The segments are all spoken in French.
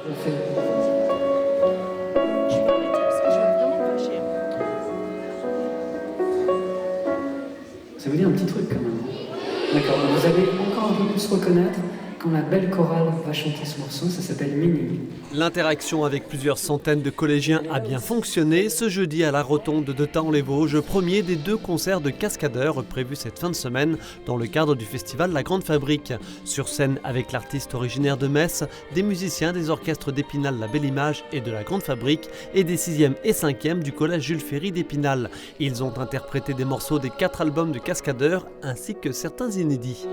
Je fais. Je vais arrêter parce que je vais vraiment fâcher. Ça vous dit un petit truc quand même. D'accord, vous allez encore un peu plus reconnaître quand la belle chorale va chanter ce morceau, ça s'appelle Mini. L'interaction avec plusieurs centaines de collégiens a bien fonctionné ce jeudi à la Rotonde de Thaon-les-Vosges, premier des 2 concerts de cascadeurs prévus cette fin de semaine dans le cadre du festival La Grande Fabrique. Sur scène avec l'artiste originaire de Metz, des musiciens des orchestres d'Épinal La Belle Image et de La Grande Fabrique et des 6e et 5e du collège Jules Ferry d'Épinal. Ils ont interprété des morceaux des 4 albums de cascadeurs ainsi que certains inédits.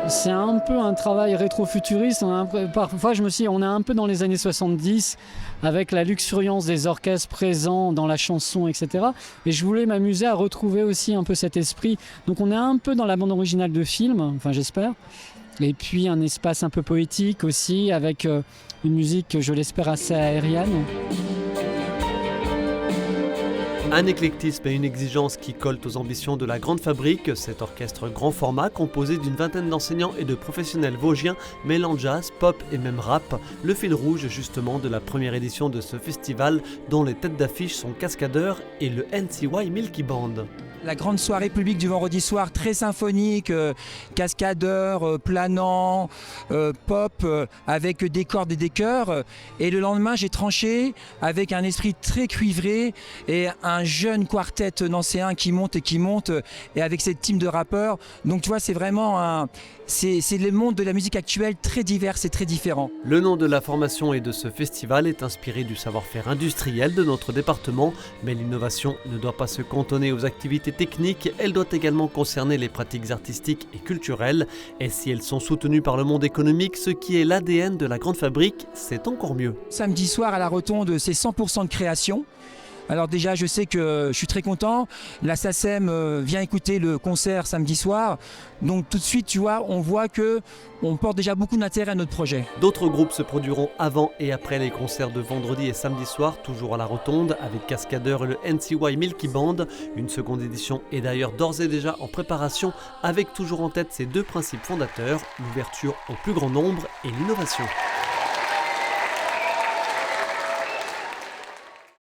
C'est un peu un travail rétro-futuriste. Parfois, je me suis dit, on est un peu dans les années 70, avec la luxuriance des orchestres présents dans la chanson, etc. Et je voulais m'amuser à retrouver aussi un peu cet esprit. Donc on est un peu dans la bande originale de film, enfin j'espère. Et puis un espace un peu poétique aussi, avec une musique, je l'espère, assez aérienne. Un éclectisme et une exigence qui collent aux ambitions de La Grande Fabrique. Cet orchestre grand format, composé d'une vingtaine d'enseignants et de professionnels vosgiens, mêlant jazz, pop et même rap, le fil rouge justement de la première édition de ce festival, dont les têtes d'affiche sont Cascadeurs et le NCY Milky Band. La grande soirée publique du vendredi soir, très symphonique, cascadeurs, planants, pop, avec des cordes et des chœurs. Et le lendemain, j'ai tranché avec un esprit très cuivré et un jeune quartet nancéen qui monte, et avec cette team de rappeurs. Donc tu vois, c'est vraiment c'est le monde de la musique actuelle très divers et très différent. Le nom de la formation et de ce festival est inspiré du savoir-faire industriel de notre département, mais l'innovation ne doit pas se cantonner aux activités techniques, elle doit également concerner les pratiques artistiques et culturelles. Et si elles sont soutenues par le monde économique, ce qui est l'ADN de La Grande Fabrique, c'est encore mieux. Samedi soir à la Rotonde, c'est 100% de création. Alors déjà, je sais que je suis très content. La SACEM vient écouter le concert samedi soir. Donc tout de suite, tu vois, on voit qu'on porte déjà beaucoup d'intérêt à notre projet. D'autres groupes se produiront avant et après les concerts de vendredi et samedi soir, toujours à la Rotonde, avec Cascadeurs et le NCY Milky Band. Une seconde édition est d'ailleurs d'ores et déjà en préparation, avec toujours en tête ces 2 principes fondateurs, l'ouverture au plus grand nombre et l'innovation.